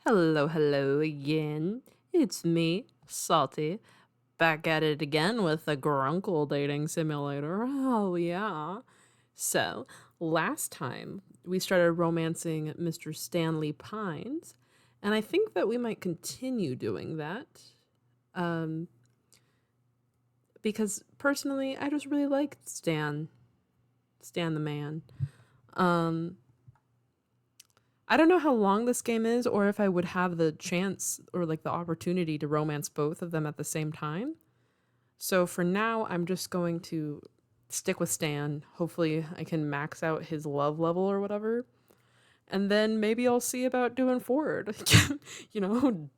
Hello again. It's me, Salty, back at it again with the Grunkle Dating Simulator. Oh, yeah. So, last time we started romancing Mr. Stanley Pines, and I think that we might continue doing that. Um, because personally, I just really like Stan the man. Um, I don't know how long this game is or if I would have the chance or like the opportunity to romance both of them at the same time. So for now, I'm just going to stick with Stan. Hopefully, I can max out his love level or whatever. And then maybe I'll see about doing forward.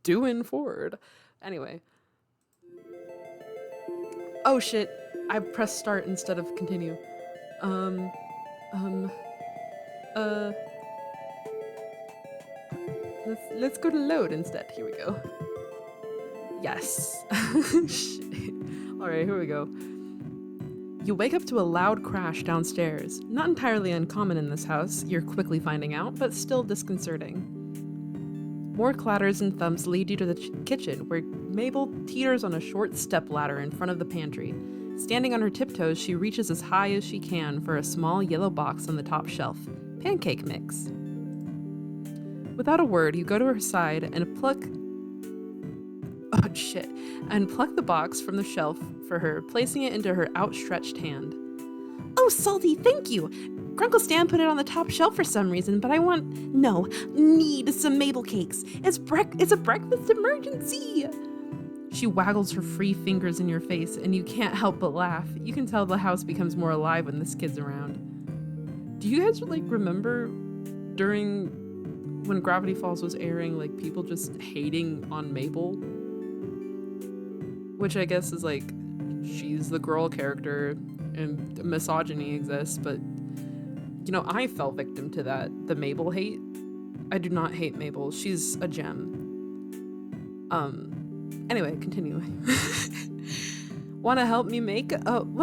Doing forward. Anyway. Oh shit. I pressed start instead of continue. Um, um, uh, let's go to load instead. Here we go. Yes. Shit. All right, here we go. You wake up to a loud crash downstairs. Not entirely uncommon in this house, you're quickly finding out, but still disconcerting. More clatters and thumps lead you to the kitchen, where Mabel teeters on a short step ladder in front of the pantry. Standing on her tiptoes, she reaches as high as she can for a small yellow box on the top shelf. Pancake mix. Without a word, you go to her side and pluck the box from the shelf for her, placing it into her outstretched hand. Oh, Salty, thank you! Grunkle Stan put it on the top shelf for some reason, but need some Mabel cakes. It's a breakfast emergency! She waggles her free fingers in your face, and you can't help but laugh. You can tell the house becomes more alive when this kid's around. Do you guys, remember during when Gravity Falls was airing, people just hating on Mabel? Which I guess is she's the girl character and misogyny exists, but I fell victim to that, the Mabel hate. I do not hate Mabel. She's a gem. Anyway, continuing. Wanna help me make them?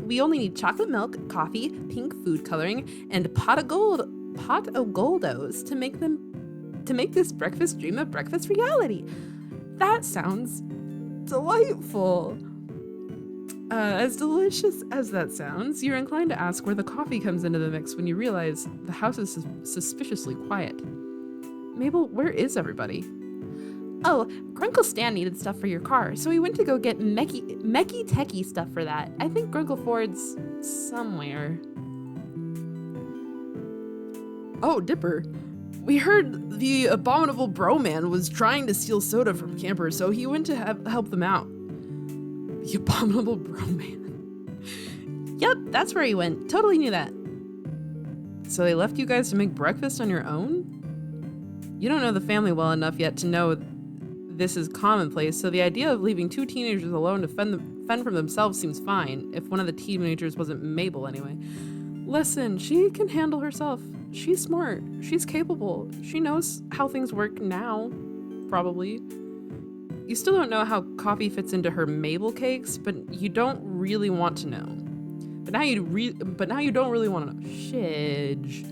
We only need chocolate milk, coffee, pink food coloring, and a pot of goldos to make this breakfast dream a breakfast reality. That sounds delightful. As delicious as that sounds, you're inclined to ask where the coffee comes into the mix when you realize the house is suspiciously quiet. Mabel, where is everybody? Oh, Grunkle Stan needed stuff for your car, so we went to go get Mecky Techie stuff for that. I think Grunkle Ford's somewhere. Oh, Dipper. We heard the abominable bro man was trying to steal soda from campers, so he went to help them out. The abominable bro man. Yep, that's where he went. Totally knew that. So they left you guys to make breakfast on your own? You don't know the family well enough yet to know this is commonplace, so the idea of leaving two teenagers alone to fend for themselves seems fine, if one of the teenagers wasn't Mabel anyway. Listen, she can handle herself. She's smart. She's capable. She knows how things work now, probably. You still don't know how coffee fits into her Mabel cakes, but you don't really want to know. But now you don't really want to know. Shidge.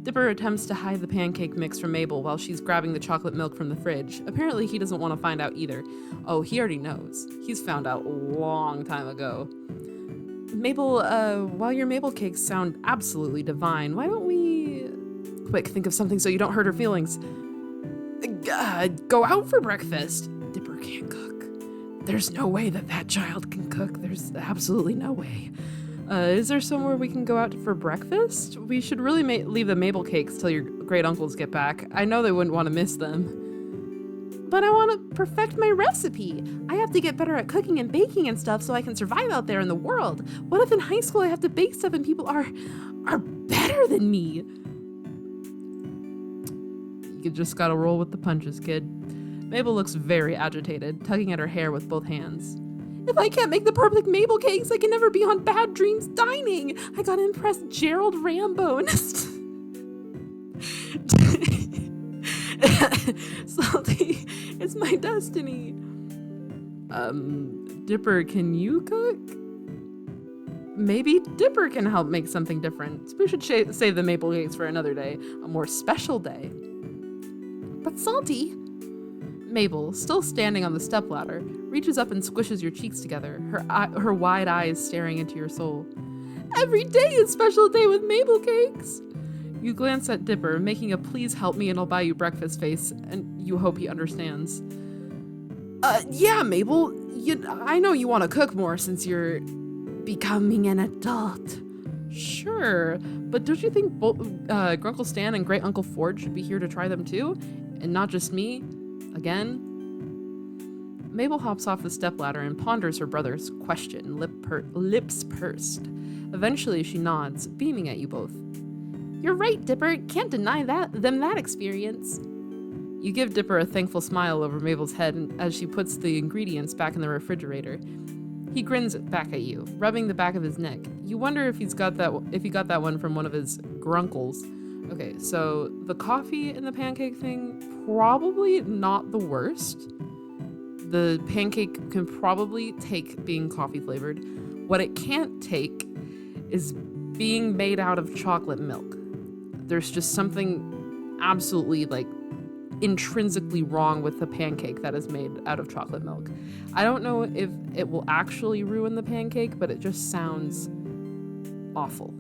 Dipper attempts to hide the pancake mix from Mabel while she's grabbing the chocolate milk from the fridge. Apparently he doesn't want to find out either. Oh, he already knows. He's found out a long time ago. Mabel, while your Mabel cakes sound absolutely divine, why don't we... Quick, think of something so you don't hurt her feelings. Go out for breakfast. Dipper can't cook. There's no way that child can cook. There's absolutely no way. Is there somewhere we can go out for breakfast? We should really leave the Mabel cakes till your great uncles get back. I know they wouldn't want to miss them. But I want to perfect my recipe. I have to get better at cooking and baking and stuff so I can survive out there in the world. What if in high school I have to bake stuff and people are better than me? You just gotta roll with the punches, kid. Mabel looks very agitated, tugging at her hair with both hands. If I can't make the perfect Mabel cakes, I can never be on Bad Dreams Dining. I gotta impress Gerald Rambo. Salty, it's my destiny. Dipper, can you cook? Maybe Dipper can help make something different. We should save the Maple cakes for another day, a more special day. but salty. Mabel, still standing on the stepladder, reaches up and squishes your cheeks together, her wide eyes staring into your soul. Every day is special day with Mabel cakes. You glance at Dipper, making a please help me and I'll buy you breakfast face, and you hope he understands. Yeah, Mabel, I know you want to cook more since you're becoming an adult. Sure, but don't you think Grunkle Stan and Great Uncle Ford should be here to try them too? And not just me? Again? Mabel hops off the stepladder and ponders her brother's question, lips pursed. Eventually she nods, beaming at you both. You're right, Dipper. Can't deny that experience. You give Dipper a thankful smile over Mabel's head as she puts the ingredients back in the refrigerator. He grins back at you, rubbing the back of his neck. You wonder if he got that one from one of his grunkles. Okay, so the coffee and the pancake thing, probably not the worst. The pancake can probably take being coffee flavored. What it can't take is being made out of chocolate milk. There's just something absolutely intrinsically wrong with the pancake that is made out of chocolate milk. I don't know if it will actually ruin the pancake, but it just sounds awful.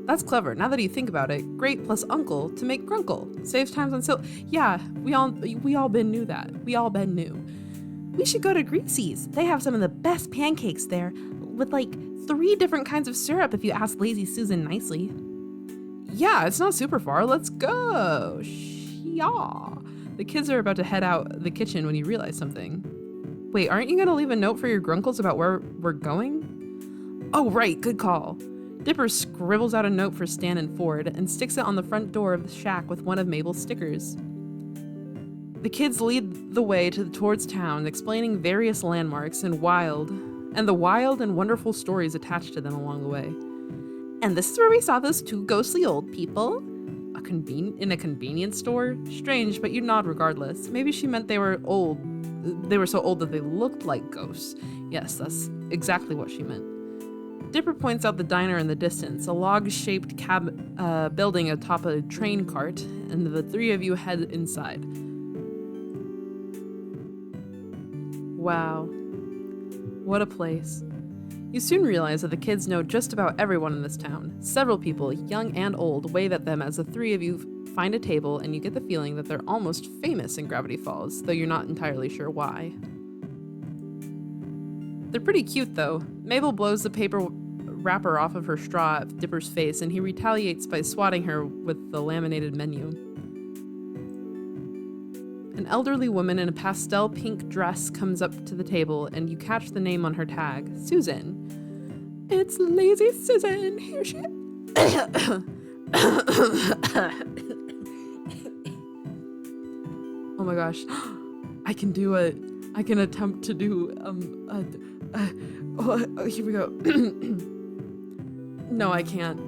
That's clever. Now that you think about it, Great plus Uncle to make Grunkle. Saves times on Yeah, we all been knew that. We all been knew. We should go to Greasy's. They have some of the best pancakes there, with 3 different kinds of syrup if you ask Lazy Susan nicely. Yeah, it's not super far. Let's go. Yeah. The kids are about to head out the kitchen when you realize something. Wait, aren't you going to leave a note for your grunkles about where we're going? Oh, right. Good call. Dipper scribbles out a note for Stan and Ford and sticks it on the front door of the shack with one of Mabel's stickers. The kids lead the way towards town, explaining various landmarks and the wild and wonderful stories attached to them along the way. And this is where we saw those 2 ghostly old people. In a convenience store? Strange, but you nod regardless. Maybe she meant they were old. They were so old that they looked like ghosts. Yes, that's exactly what she meant. Dipper points out the diner in the distance, a log-shaped building atop a train cart, and the 3 of you head inside. Wow. What a place. You soon realize that the kids know just about everyone in this town. Several people, young and old, wave at them as the 3 of you find a table, and you get the feeling that they're almost famous in Gravity Falls, though you're not entirely sure why. They're pretty cute, though. Mabel blows the paper wrapper off of her straw at Dipper's face, and he retaliates by swatting her with the laminated menu. An elderly woman in a pastel pink dress comes up to the table, and you catch the name on her tag, Susan. It's Lazy Susan. Here she Oh my gosh. I can attempt to do, here we go. No, I can't.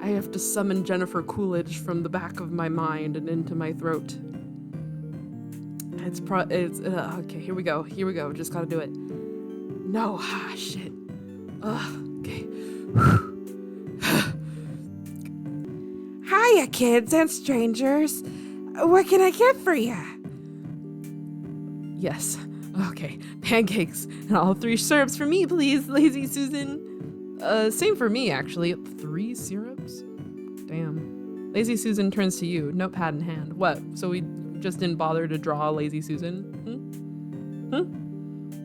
I have to summon Jennifer Coolidge from the back of my mind and into my throat. Okay, here we go. Just gotta do it. No, shit. Okay. Hiya, kids and strangers. What can I get for ya? Yes. Okay. Pancakes and all 3 syrups for me, please, Lazy Susan. Same for me, actually. 3 syrups? Damn. Lazy Susan turns to you, notepad in hand. What? So we just didn't bother to draw Lazy Susan?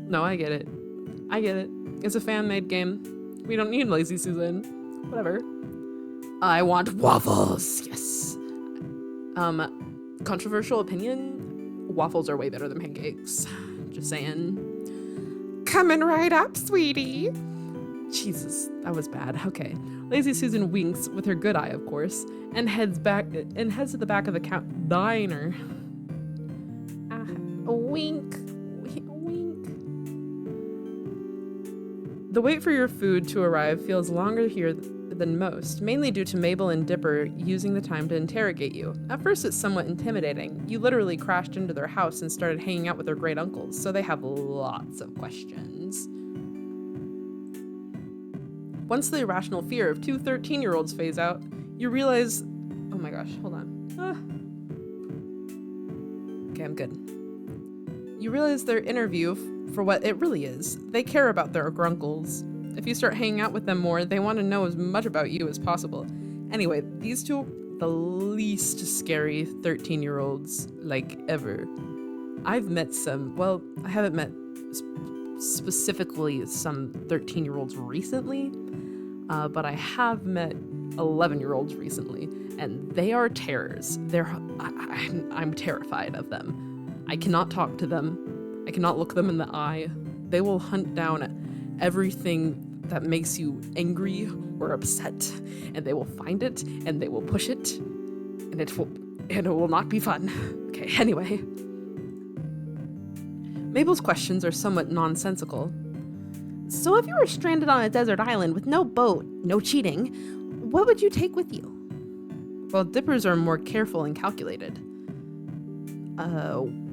No, I get it. It's a fan-made game. We don't need Lazy Susan. Whatever. I want waffles. Yes. Controversial opinion? Waffles are way better than pancakes. Just saying. Coming right up, sweetie. Jesus, that was bad. Okay. Lazy Susan winks with her good eye, of course, and heads to the back of the diner. Wink. The wait for your food to arrive feels longer here than most, mainly due to Mabel and Dipper using the time to interrogate you. At first, it's somewhat intimidating. You literally crashed into their house and started hanging out with their great uncles, so they have lots of questions. Once the irrational fear of two 13-year-olds phase out, you realize... Oh my gosh, hold on. Okay, I'm good. You realize their interview for what it really is. They care about their grunkles. If you start hanging out with them more, they want to know as much about you as possible. Anyway, these two, the least scary 13-year-olds, like, ever. I've met some, well, I haven't met specifically some 13-year-olds recently, but I have met 11-year-olds recently, and they are terrors. I'm terrified of them. I cannot talk to them. I cannot look them in the eye. They will hunt down everything that makes you angry or upset, and they will find it, and they will push it, and it will not be fun. Okay, anyway. Mabel's questions are somewhat nonsensical. So if you were stranded on a desert island with no boat, no cheating, what would you take with you? Well, dippers are more careful and calculated.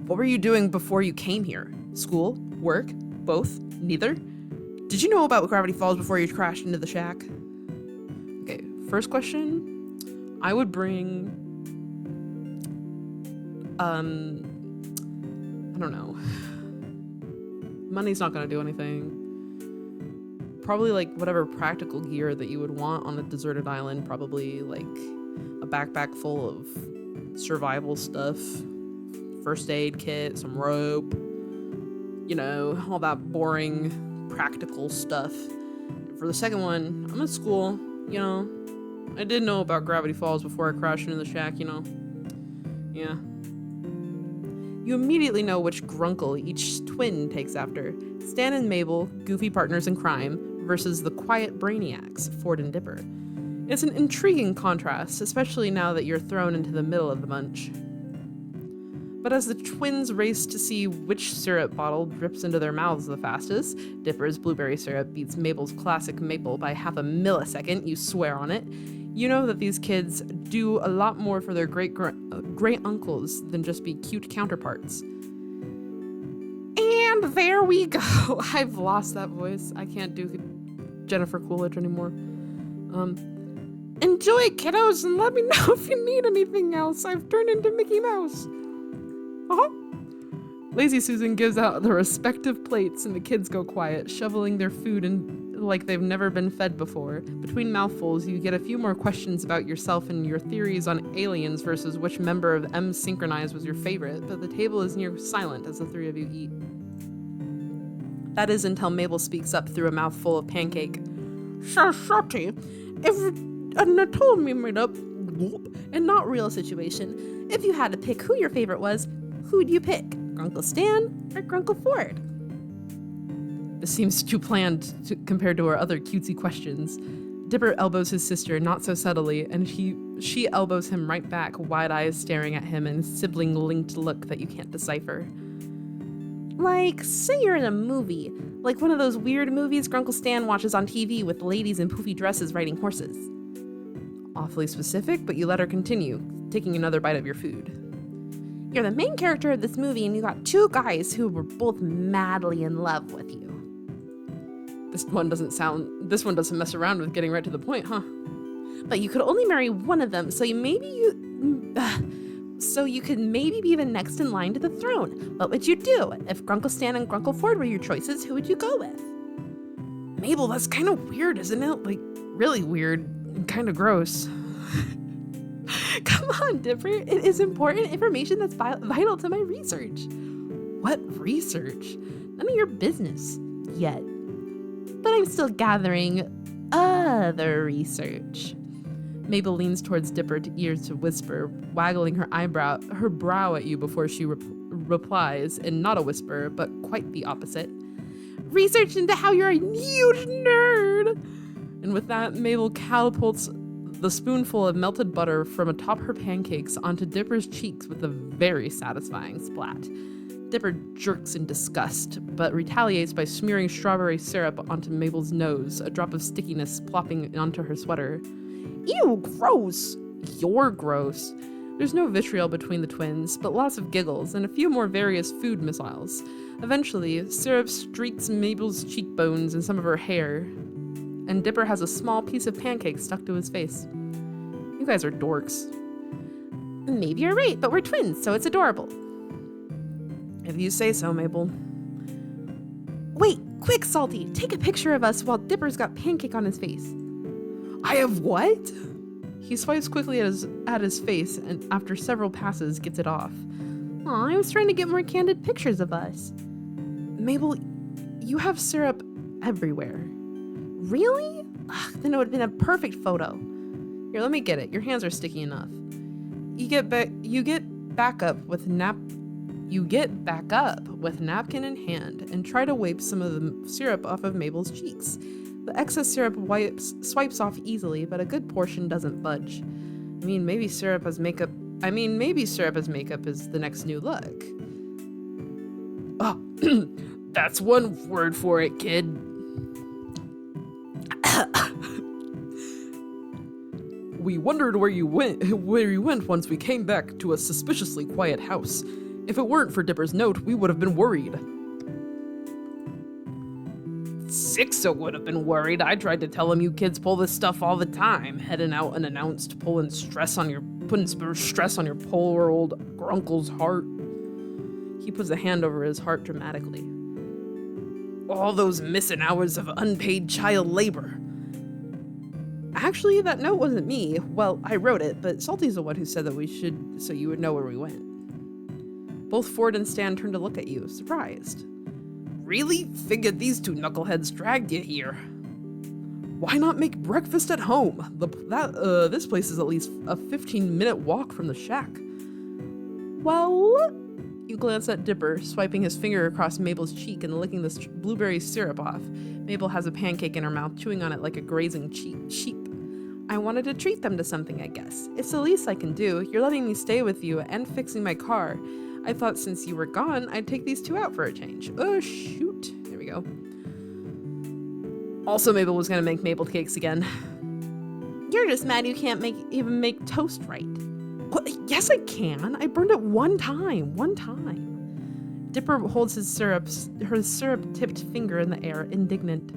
What were you doing before you came here? School? Work? Both? Neither? Did you know about Gravity Falls before you crashed into the shack? Okay, first question. I would bring... I don't know. Money's not gonna do anything. Probably like whatever practical gear that you would want on a deserted island. Probably like a backpack full of survival stuff, first aid kit, some rope, you know, all that boring practical stuff. For the second one, I'm at school, you know. I did know about Gravity Falls before I crashed into the shack, you know. Yeah. You immediately know which grunkle each twin takes after. Stan and Mabel, goofy partners in crime, versus the quiet brainiacs, Ford and Dipper. It's an intriguing contrast, especially now that you're thrown into the middle of the bunch. But as the twins race to see which syrup bottle drips into their mouths the fastest, Dipper's blueberry syrup beats Mabel's classic maple by half a millisecond, you swear on it, you know that these kids do a lot more for their great uncles than just be cute counterparts. And there we go. I've lost that voice. I can't do Jennifer Coolidge anymore. Enjoy, kiddos, and let me know if you need anything else. I've turned into Mickey Mouse. Lazy Susan gives out the respective plates, and the kids go quiet, shoveling their food in like they've never been fed before. Between mouthfuls, you get a few more questions about yourself and your theories on aliens versus which member of M Synchronized was your favorite, but the table is near silent as the three of you eat. That is until Mabel speaks up through a mouthful of pancake. So, Shorty, if a totally made up and not real situation, if you had to pick who your favorite was, who'd you pick? Grunkle Stan or Grunkle Ford? This seems too planned compared to our other cutesy questions. Dipper elbows his sister not so subtly, and she elbows him right back, wide eyes staring at him in a sibling-linked look that you can't decipher. Like, say you're in a movie, like one of those weird movies Grunkle Stan watches on TV with ladies in poofy dresses riding horses. Awfully specific, but you let her continue, taking another bite of your food. You're the main character of this movie, and you got two guys who were both madly in love with you. This one doesn't mess around with getting right to the point, huh? But you could only marry one of them, so you could maybe be the next in line to the throne. What would you do? If Grunkle Stan and Grunkle Ford were your choices, who would you go with? Mabel, that's kind of weird, isn't it? Like, really weird and kind of gross. Come on, Dipper. It is important information that's vital to my research. What research? None of your business. Yet. But I'm still gathering other research. Mabel leans towards Dipper ears to whisper, waggling her brow at you before she replies, in not a whisper, but quite the opposite. Research into how you're a huge nerd! And with that, Mabel catapults the spoonful of melted butter from atop her pancakes onto Dipper's cheeks with a very satisfying splat. Dipper jerks in disgust, but retaliates by smearing strawberry syrup onto Mabel's nose, a drop of stickiness plopping onto her sweater. Ew, gross! You're gross. There's no vitriol between the twins, but lots of giggles and a few more various food missiles. Eventually, syrup streaks Mabel's cheekbones and some of her hair, and Dipper has a small piece of pancake stuck to his face. You guys are dorks. Maybe you're right, but we're twins, so it's adorable. If you say so, Mabel. Wait, quick, Salty, take a picture of us while Dipper's got pancake on his face. I have what? He swipes quickly at his face and after several passes gets it off. Aw, I was trying to get more candid pictures of us. Mabel, you have syrup everywhere. Really? Ugh, then it would have been a perfect photo. Here, let me get it. Your hands are sticky enough. You get back up with napkin in hand and try to wipe some of the syrup off of Mabel's cheeks. The excess syrup swipes off easily, but a good portion doesn't budge. Maybe syrup as makeup is the next new look. Oh, that's one word for it, kid. We wondered where you went once we came back to a suspiciously quiet house. If it weren't for Dipper's note, we would have been worried. Sixo would have been worried. I tried to tell him you kids pull this stuff all the time, heading out unannounced, putting stress on your poor old uncle's heart. He puts a hand over his heart dramatically. All those missing hours of unpaid child labor. Actually, that note wasn't me. Well, I wrote it, but Salty's the one who said that we should, so you would know where we went. Both Ford and Stan turned to look at you, surprised. Really? Figured these two knuckleheads dragged you here. Why not make breakfast at home? This place is at least a 15-minute walk from the shack. Well, you glance at Dipper, swiping his finger across Mabel's cheek and licking the blueberry syrup off. Mabel has a pancake in her mouth, chewing on it like a grazing sheep. I wanted to treat them to something, I guess. It's the least I can do. You're letting me stay with you and fixing my car. I thought since you were gone, I'd take these two out for a change. Oh, shoot. There we go. Also, Mabel was gonna make maple cakes again. You're just mad you can't even make toast right. Well, yes, I can. I burned it one time. Dipper holds her syrup-tipped finger in the air, indignant.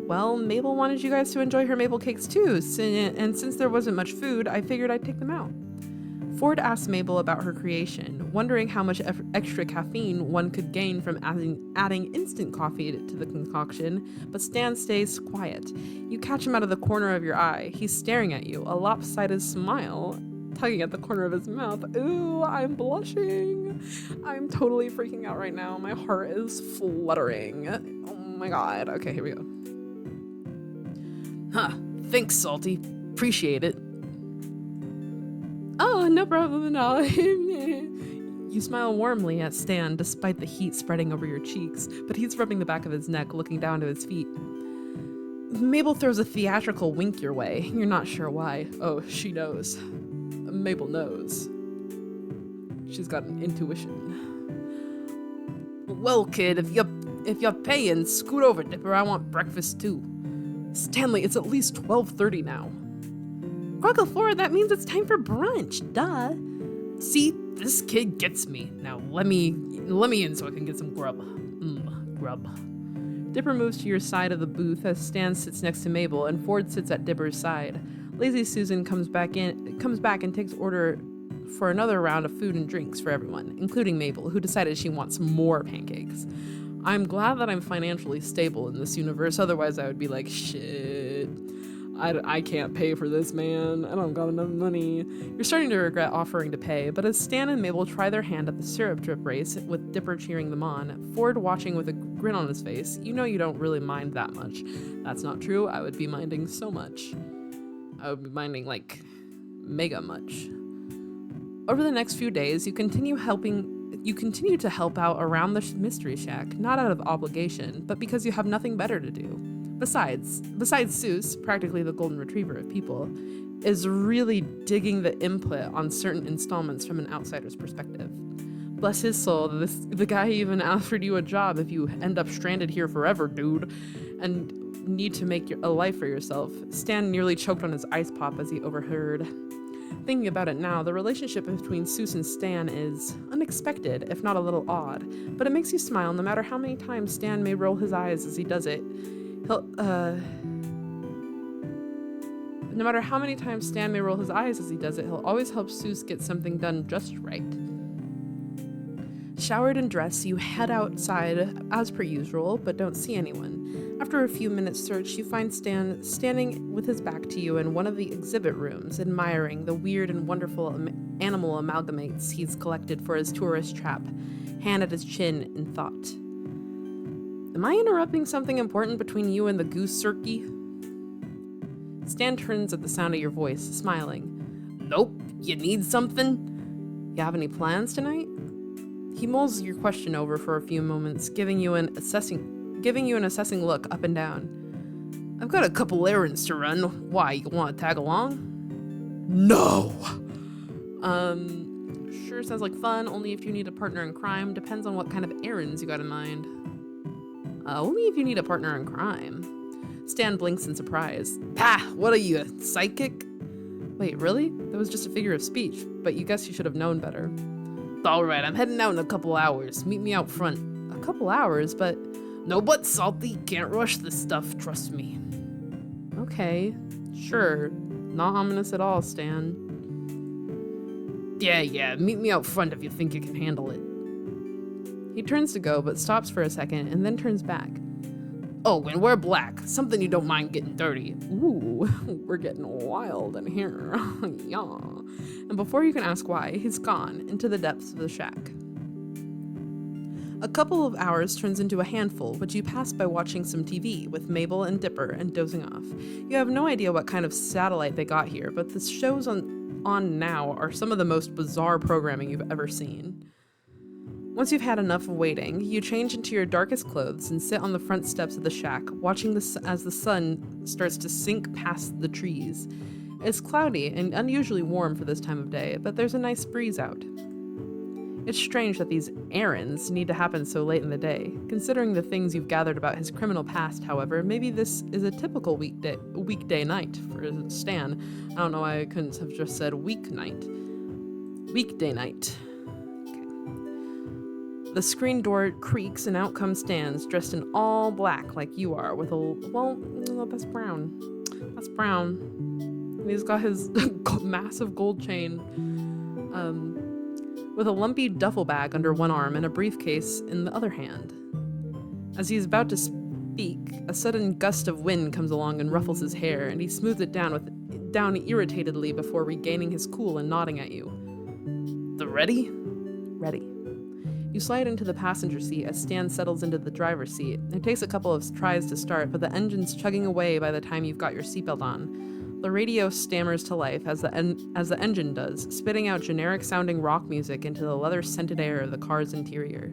Well, Mabel wanted you guys to enjoy her maple cakes too, and since there wasn't much food, I figured I'd take them out. Ford asked Mabel about her creation, wondering how much extra caffeine one could gain from adding instant coffee to the concoction, but Stan stays quiet. You catch him out of the corner of your eye. He's staring at you, a lopsided smile tugging at the corner of his mouth. Ooh, I'm blushing. I'm totally freaking out right now. My heart is fluttering. Oh my god. Okay, here we go. Huh. Thanks, Salty. Appreciate it. Oh, no problem at all. You smile warmly at Stan despite the heat spreading over your cheeks, but he's rubbing the back of his neck, looking down to his feet. Mabel throws a theatrical wink your way. You're not sure why. Oh, she knows. Mabel knows. She's got an intuition. Well, kid, if you're paying, scoot over, Dipper. I want breakfast too. Stanley, it's at least 12:30 now. Gruggle forward, that means it's time for brunch. Duh. See, this kid gets me. Now let me in so I can get some grub. Grub. Dipper moves to your side of the booth as Stan sits next to Mabel and Ford sits at Dipper's side. Lazy Susan comes back and takes order for another round of food and drinks for everyone, including Mabel, who decided she wants more pancakes. I'm glad that I'm financially stable in this universe, otherwise I would be like, shit, I can't pay for this, man. I don't got enough money. You're starting to regret offering to pay, but as Stan and Mabel try their hand at the syrup drip race, with Dipper cheering them on, Ford watching with a grin on his face, you know you don't really mind that much. That's not true. I would be minding so much. I would be minding, like, mega much. Over the next few days, you continue to help out around the mystery shack, not out of obligation, but because you have nothing better to do. Besides Seuss, practically the golden retriever of people, is really digging the input on certain installments from an outsider's perspective. Bless his soul, the guy even offered you a job if you end up stranded here forever, dude, and need to make a life for yourself. Stan nearly choked on his ice pop as he overheard. Thinking about it now, the relationship between Seuss and Stan is unexpected, if not a little odd, but it makes you smile no matter how many times Stan may roll his eyes as he does it. He'll, no matter how many times Stan may roll his eyes as he does it, he'll always help Seuss get something done just right. Showered and dressed, you head outside as per usual, but don't see anyone. After a few minutes search, you find Stan standing with his back to you in one of the exhibit rooms, admiring the weird and wonderful animal amalgamates he's collected for his tourist trap, hand at his chin in thought. Am I interrupting something important between you and the goose cirky? Stan turns at the sound of your voice, smiling. Nope, you need something? You have any plans tonight? He mulls your question over for a few moments, giving you an assessing look up and down. I've got a couple errands to run. Why, you want to tag along? No! Sure sounds like fun, only if you need a partner in crime. Depends on what kind of errands you got in mind. Only if you need a partner in crime. Stan blinks in surprise. Pah! What are you, a psychic? Wait, really? That was just a figure of speech, but you guess you should have known better. Alright, I'm heading out in a couple hours. Meet me out front. A couple hours, but... No buts, Salty. Can't rush this stuff, trust me. Okay, sure. Not ominous at all, Stan. Yeah, meet me out front if you think you can handle it. He turns to go, but stops for a second and then turns back. Oh, and we're black. Something you don't mind getting dirty. Ooh, we're getting wild in here. Yeah. And before you can ask why, he's gone into the depths of the shack. A couple of hours turns into a handful, which you pass by watching some TV with Mabel and Dipper and dozing off. You have no idea what kind of satellite they got here, but the shows on now are some of the most bizarre programming you've ever seen. Once you've had enough of waiting, you change into your darkest clothes and sit on the front steps of the shack, watching as the sun starts to sink past the trees. It's cloudy and unusually warm for this time of day, but there's a nice breeze out. It's strange that these errands need to happen so late in the day. Considering the things you've gathered about his criminal past, however, maybe this is a typical weekday night for Stan. I don't know why I couldn't have just said weeknight. Weekday night. The screen door creaks and out comes Stan, dressed in all black like you are, with that's brown. That's brown. And he's got his massive gold chain, with a lumpy duffel bag under one arm and a briefcase in the other hand. As he's about to speak, a sudden gust of wind comes along and ruffles his hair, and he smooths it down irritatedly before regaining his cool and nodding at you. Ready? Ready. You slide into the passenger seat as Stan settles into the driver's seat. It takes a couple of tries to start, but the engine's chugging away by the time you've got your seatbelt on. The radio stammers to life as the engine does, spitting out generic-sounding rock music into the leather-scented air of the car's interior.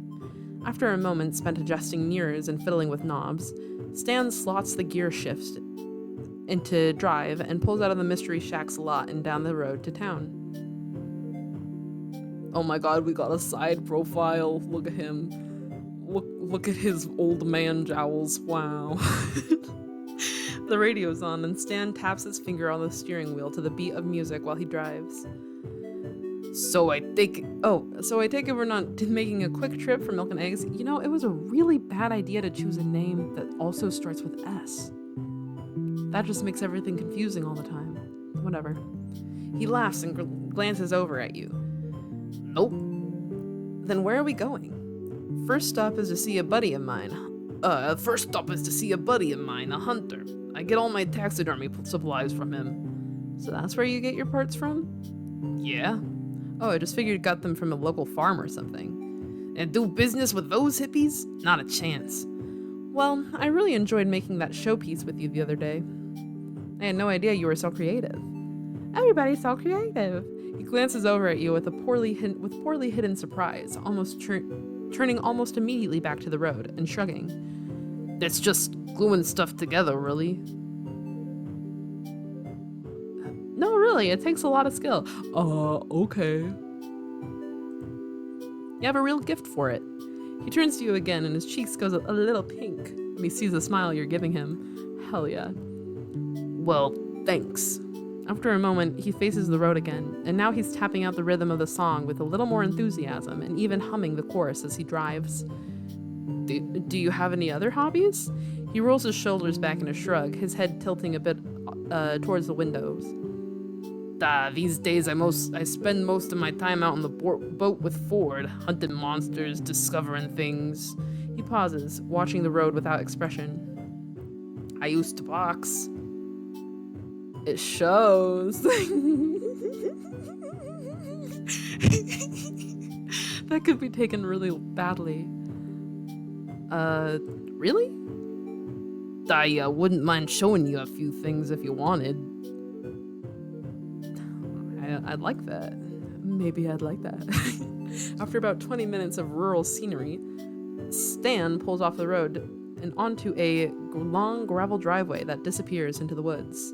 After a moment spent adjusting mirrors and fiddling with knobs, Stan slots the gear shift into drive and pulls out of the Mystery Shack's lot and down the road to town. Oh my god, we got a side profile. Look at him. Look at his old man jowls. Wow. The radio's on and Stan taps his finger on the steering wheel to the beat of music while he drives. So I take it we're not making a quick trip for milk and eggs. You know, it was a really bad idea to choose a name that also starts with S. That just makes everything confusing all the time. Whatever. He laughs and glances over at you. Nope. Then where are we going? First stop is to see a buddy of mine, a hunter. I get all my taxidermy supplies from him. So that's where you get your parts from? Yeah. Oh, I just figured you got them from a local farm or something. And do business with those hippies? Not a chance. Well, I really enjoyed making that showpiece with you the other day. I had no idea you were so creative. Everybody's so creative. He glances over at you with poorly hidden surprise, almost turning almost immediately back to the road and shrugging. It's just gluing stuff together, really. No, really, it takes a lot of skill. Okay. You have a real gift for it. He turns to you again and his cheeks goes a little pink when he sees the smile you're giving him. Hell yeah. Well, thanks. After a moment, he faces the road again, and now he's tapping out the rhythm of the song with a little more enthusiasm and even humming the chorus as he drives. Do you have any other hobbies? He rolls his shoulders back in a shrug, his head tilting a bit towards the windows. These days I spend most of my time out on the boat with Ford, hunting monsters, discovering things. He pauses, watching the road without expression. I used to box. It shows. That could be taken really badly. Really? I wouldn't mind showing you a few things if you wanted. I'd like that. Maybe I'd like that. After about 20 minutes of rural scenery, Stan pulls off the road and onto a long gravel driveway that disappears into the woods.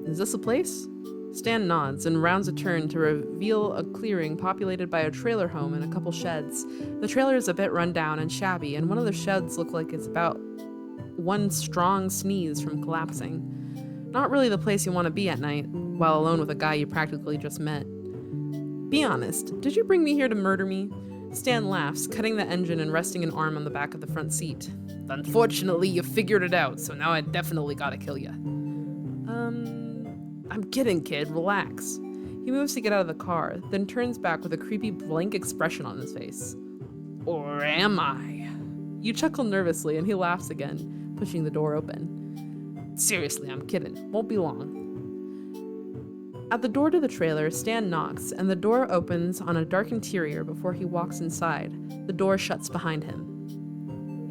Is this a place? Stan nods and rounds a turn to reveal a clearing populated by a trailer home and a couple sheds. The trailer is a bit run down and shabby, and one of the sheds looks like it's about one strong sneeze from collapsing. Not really the place you want to be at night, while alone with a guy you practically just met. Be honest, did you bring me here to murder me? Stan laughs, cutting the engine and resting an arm on the back of the front seat. Unfortunately, you figured it out, so now I definitely gotta kill you. I'm kidding, kid, relax. He moves to get out of the car, then turns back with a creepy blank expression on his face. Or am I? You chuckle nervously and he laughs again, pushing the door open. Seriously, I'm kidding. Won't be long. At the door to the trailer, Stan knocks, and the door opens on a dark interior before he walks inside. The door shuts behind him.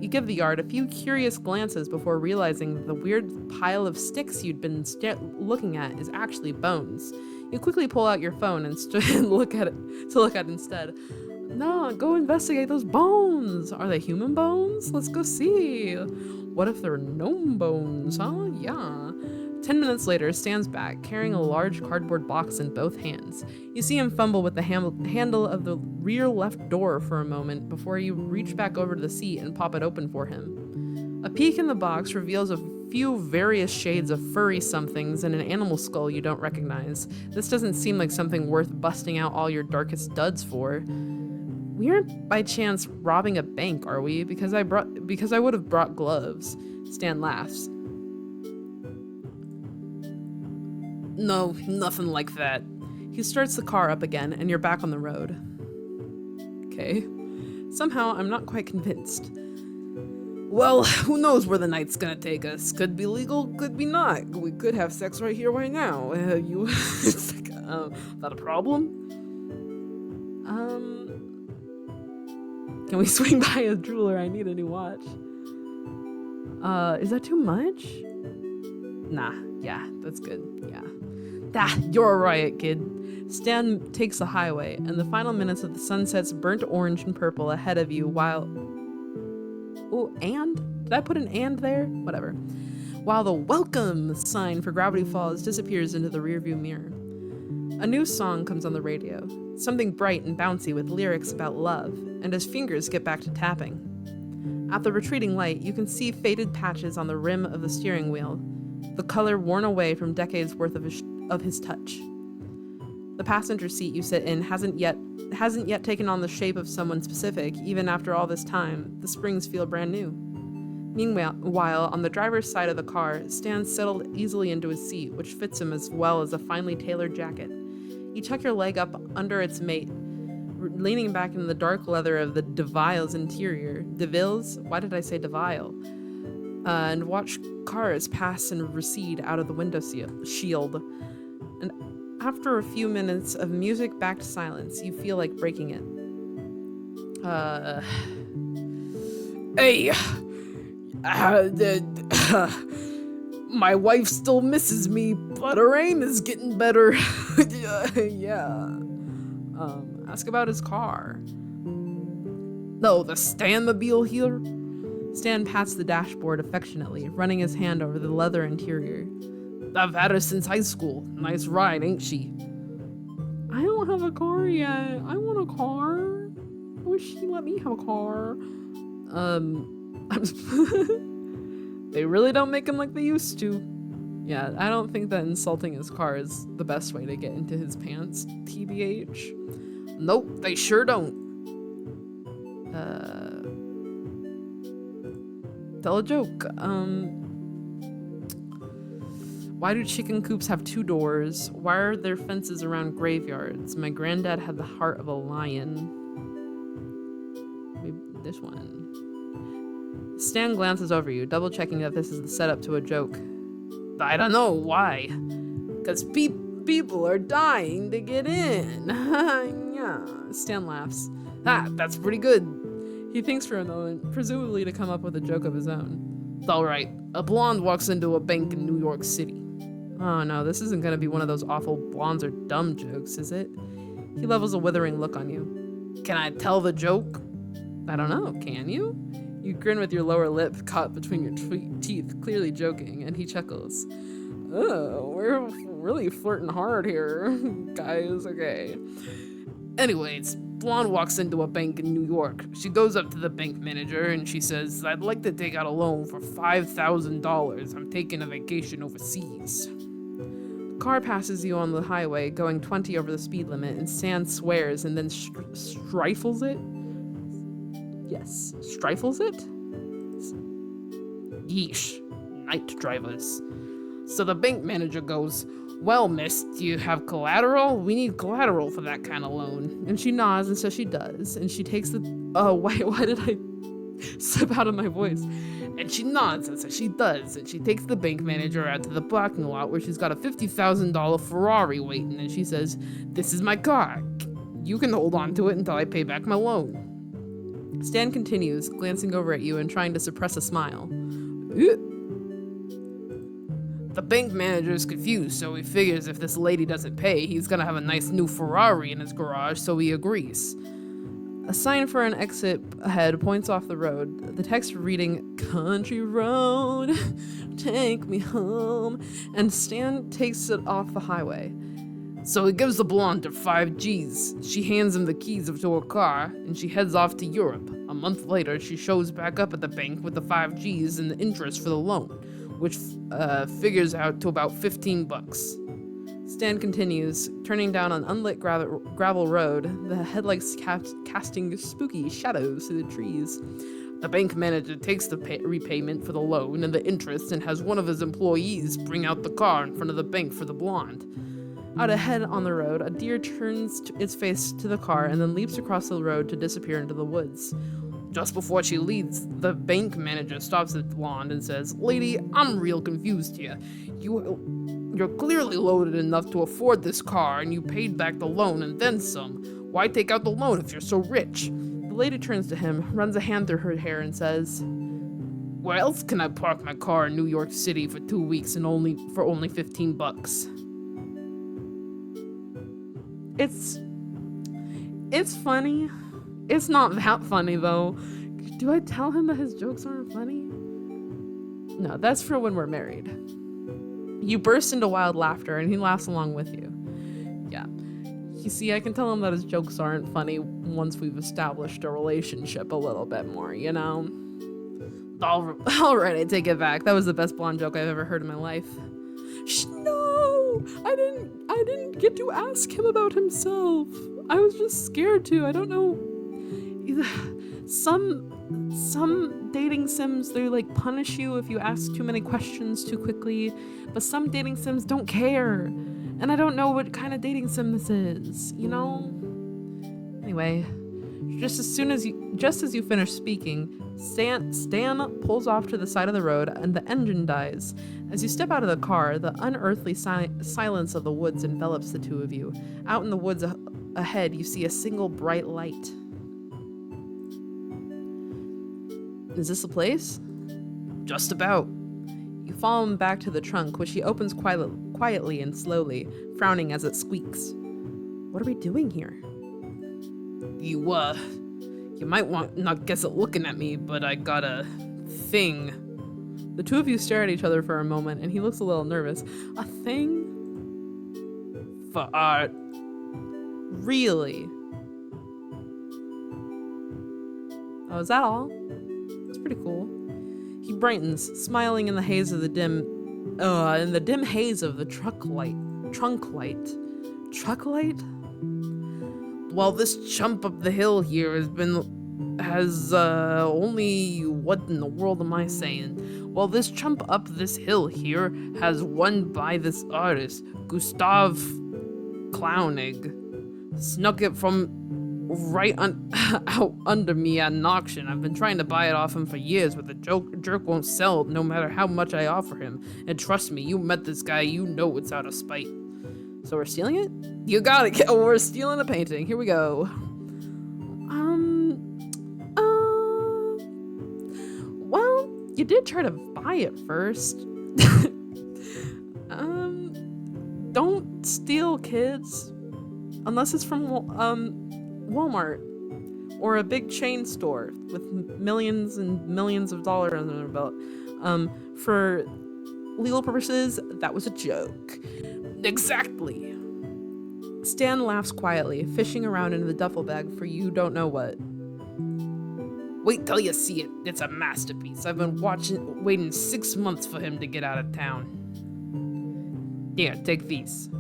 You give the yard a few curious glances before realizing the weird pile of sticks you'd been looking at is actually bones. You quickly pull out your phone and look at it instead. No, go investigate those bones. Are they human bones? Let's go see. What if they're gnome bones, huh? Yeah. 10 minutes later, Stan's back, carrying a large cardboard box in both hands. You see him fumble with the handle of the rear left door for a moment before you reach back over to the seat and pop it open for him. A peek in the box reveals a few various shades of furry somethings and an animal skull you don't recognize. This doesn't seem like something worth busting out all your darkest duds for. We aren't by chance robbing a bank, are we? Because I would have brought gloves. Stan laughs. No, nothing like that. He starts the car up again, and you're back on the road. Okay. Somehow, I'm not quite convinced. Well, who knows where the night's gonna take us? Could be legal, could be not. We could have sex right here, right now. That a problem? Can we swing by a jeweler? I need a new watch. Is that too much? Nah, yeah, that's good, yeah. You're a riot, kid. Stan takes the highway, and the final minutes of the sun sets burnt orange and purple ahead of you while... Oh, and? Did I put an and there? Whatever. While the welcome sign for Gravity Falls disappears into the rearview mirror. A new song comes on the radio, something bright and bouncy with lyrics about love, and his fingers get back to tapping. At the retreating light, you can see faded patches on the rim of the steering wheel, the color worn away from decades worth of his touch. The passenger seat you sit in hasn't yet taken on the shape of someone specific, even after all this time. The springs feel brand new. Meanwhile, on the driver's side of the car, Stan settled easily into his seat, which fits him as well as a finely tailored jacket. You tuck your leg up under its mate, leaning back in the dark leather of the DeVille's interior. DeVille's? Why did I say DeVille? And watch cars pass and recede out of the window shield. And after a few minutes of music-backed silence, you feel like breaking it. Hey! My wife still misses me, but her aim is getting better. Yeah. Ask about his car. No, the Stanmobile here. Stan pats the dashboard affectionately, running his hand over the leather interior. I've had her since high school. Nice ride, ain't she? I don't have a car yet. I want a car. I wish she let me have a car. They really don't make him like they used to. Yeah, I don't think that insulting his car is the best way to get into his pants, TBH. Nope, they sure don't. tell a joke. Why do chicken coops have 2 doors? Why are there fences around graveyards? My granddad had the heart of a lion. Maybe this one. Stan glances over you, double checking that this is the setup to a joke. I don't know, why? Because people are dying to get in. Yeah. Stan laughs. That's pretty good. He thinks for a moment, presumably to come up with a joke of his own. Alright, a blonde walks into a bank in New York City. Oh no, this isn't gonna be one of those awful blondes are dumb jokes, is it? He levels a withering look on you. Can I tell the joke? I don't know, can you? You grin with your lower lip caught between your teeth, clearly joking, and he chuckles. Oh, we're really flirting hard here, guys, okay. Anyways, blonde walks into a bank in New York. She goes up to the bank manager and she says, I'd like to take out a loan for $5,000. I'm taking a vacation overseas. A car passes you on the highway, going 20 over the speed limit, and Stan swears and then strifles it. Yes, strifles it? Yeesh, night drivers. So the bank manager goes, well, miss, do you have collateral? We need collateral for that kind of loan. And she nods and says she does. And she takes the... Oh, why did I slip out of my voice? And she nods and says she does. And she takes the bank manager out to the parking lot where she's got a $50,000 Ferrari waiting. And she says, this is my car. You can hold on to it until I pay back my loan. Stan continues, glancing over at you and trying to suppress a smile. The bank manager is confused, so he figures if this lady doesn't pay, he's gonna have a nice new Ferrari in his garage, so he agrees. A sign for an exit ahead points off the road, the text reading, Country Road, take me home, and Stan takes it off the highway. So he gives the blonde her 5 G's. She hands him the keys to her car, and she heads off to Europe. A month later, she shows back up at the bank with the 5 G's and the interest for the loan, which figures out to about $15. Stan continues, turning down an unlit gravel road, the headlights casting spooky shadows through the trees. The bank manager takes the repayment for the loan and the interest and has one of his employees bring out the car in front of the bank for the blonde. Out ahead on the road, a deer turns its face to the car and then leaps across the road to disappear into the woods. Just before she leaves, the bank manager stops the blonde and says, Lady, I'm real confused here. You're clearly loaded enough to afford this car, and you paid back the loan and then some. Why take out the loan if you're so rich? The lady turns to him, runs a hand through her hair, and says, Where else can I park my car in New York City for 2 weeks and for only $15? It's funny. It's not that funny, though. Do I tell him that his jokes aren't funny? No, that's for when we're married. You burst into wild laughter, and he laughs along with you. Yeah. You see, I can tell him that his jokes aren't funny once we've established a relationship a little bit more, you know? Alright, I take it back. That was the best blonde joke I've ever heard in my life. No! I didn't get to ask him about himself. I was just scared to. I don't know. Some dating sims, they like punish you if you ask too many questions too quickly, but some dating sims don't care, and I don't know what kind of dating sim this is, you know? Anyway, just as you finish speaking, Stan pulls off to the side of the road and the engine dies. As you step out of the car, the unearthly silence of the woods envelops the two of you. Out in the woods ahead, you see a single bright light. Is this the place? Just about. You follow him back to the trunk, which he opens quietly and slowly, frowning as it squeaks. What are we doing here? You might not guess it looking at me, but I got a thing. The two of you stare at each other for a moment, and he looks a little nervous. A thing? For art. Really? Oh, is that all? Pretty cool. He brightens, smiling in the haze of the dim haze of the trunk light. Truck light? Well, this chump up the hill here has only what in the world am I saying? Well, this chump up this hill here has won by this artist, Gustav Clownig. Snuck it from out under me at an auction. I've been trying to buy it off him for years, but the jerk won't sell no matter how much I offer him. And trust me, you met this guy, you know it's out of spite. So we're stealing it? You got it. Oh, we're stealing a painting. Here we go. Well, you did try to buy it first. Don't steal, kids. Unless it's from, Walmart. Or a big chain store with millions and millions of dollars under their belt. For legal purposes, that was a joke. Exactly. Stan laughs quietly, fishing around in the duffel bag for you don't know what. Wait till you see it. It's a masterpiece. I've been waiting 6 months for him to get out of town. Here, take these.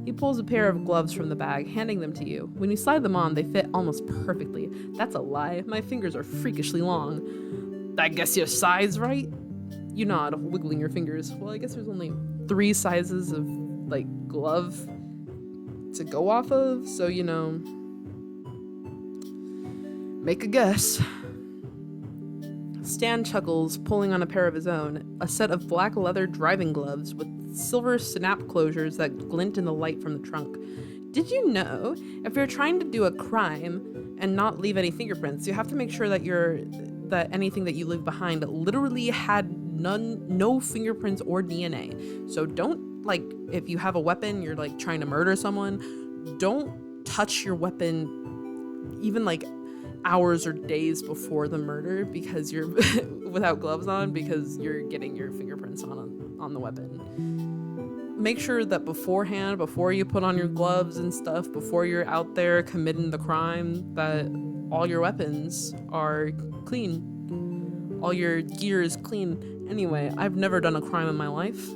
He pulls a pair of gloves from the bag, handing them to you. When you slide them on, they fit almost perfectly. That's a lie. My fingers are freakishly long. I guess your size, right? You nod, wiggling your fingers. Well, I guess there's only 3 sizes of, glove to go off of, so, make a guess. Stan chuckles, pulling on a pair of his own, a set of black leather driving gloves with silver snap closures that glint in the light from the trunk. Did you know, if you're trying to do a crime and not leave any fingerprints, you have to make sure that anything that you leave behind literally had no fingerprints or DNA. So don't, if you have a weapon, you're trying to murder someone, don't touch your weapon even hours or days before the murder because you're without gloves on, because you're getting your fingerprints on the weapon. Make sure that beforehand, before you put on your gloves and stuff, before you're out there committing the crime, that all your weapons are clean. All your gear is clean. Anyway, I've never done a crime in my life,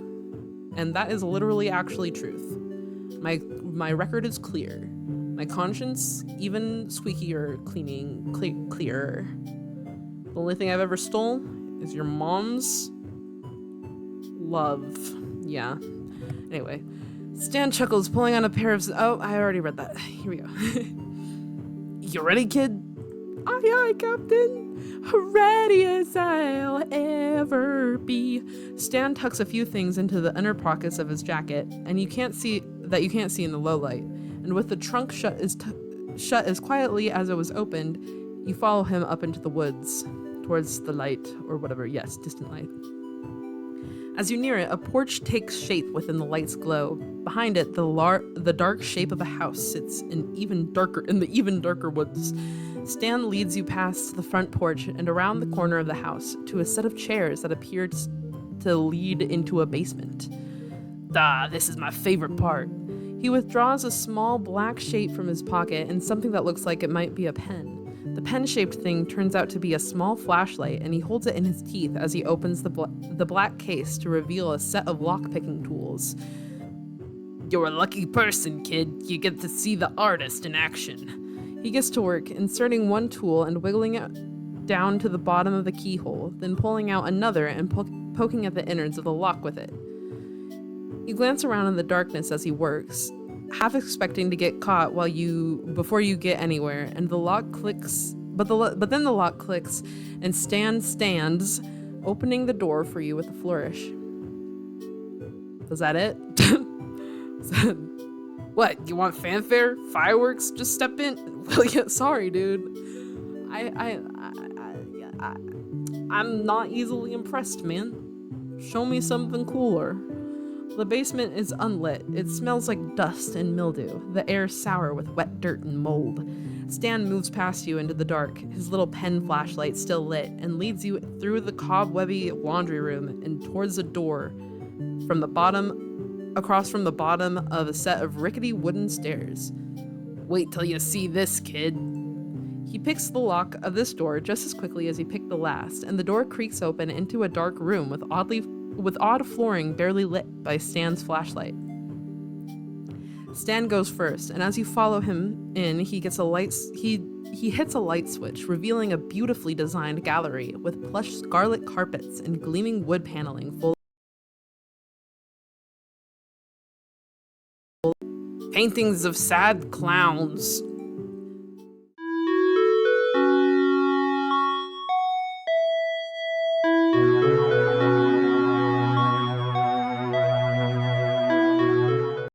and that is literally actually truth. My record is clear. My conscience, even squeakier, clearer. The only thing I've ever stole is your mom's love. Yeah. Anyway, Stan chuckles, pulling on a pair of... Oh, I already read that. Here we go. You ready, kid? Aye, aye, Captain. Ready as I'll ever be. Stan tucks a few things into the inner pockets of his jacket, and you can't see in the low light. And with the trunk shut as quietly as it was opened, you follow him up into the woods, towards the light, or whatever, yes, distant light. As you near it, a porch takes shape within the light's glow. Behind it, the dark shape of a house sits in the even darker woods. Stan leads you past the front porch and around the corner of the house to a set of chairs that appear to lead into a basement. This is my favorite part. He withdraws a small black shape from his pocket and something that looks like it might be a pen. The pen-shaped thing turns out to be a small flashlight, and he holds it in his teeth as he opens the black case to reveal a set of lock-picking tools. You're a lucky person, kid. You get to see the artist in action. He gets to work, inserting one tool and wiggling it down to the bottom of the keyhole, then pulling out another and poking at the innards of the lock with it. You glance around in the darkness as he works, half expecting to get caught before you get anywhere, and the lock clicks. But then the lock clicks, and Stan stands, opening the door for you with a flourish. Was that it? What? You want fanfare? Fireworks? Just step in. Well, yeah. Sorry, dude. I'm not easily impressed, man. Show me something cooler. The basement is unlit. It smells like dust and mildew, the air sour with wet dirt and mold. Stan moves past you into the dark, his little pen flashlight still lit, and leads you through the cobwebby laundry room and towards a door across from the bottom of a set of rickety wooden stairs. Wait till you see this, kid. He picks the lock of this door just as quickly as he picked the last, and the door creaks open into a dark room with odd flooring barely lit by Stan's flashlight. Stan goes first, and as you follow him in, he hits a light switch, revealing a beautifully designed gallery with plush scarlet carpets and gleaming wood paneling full paintings of sad clowns,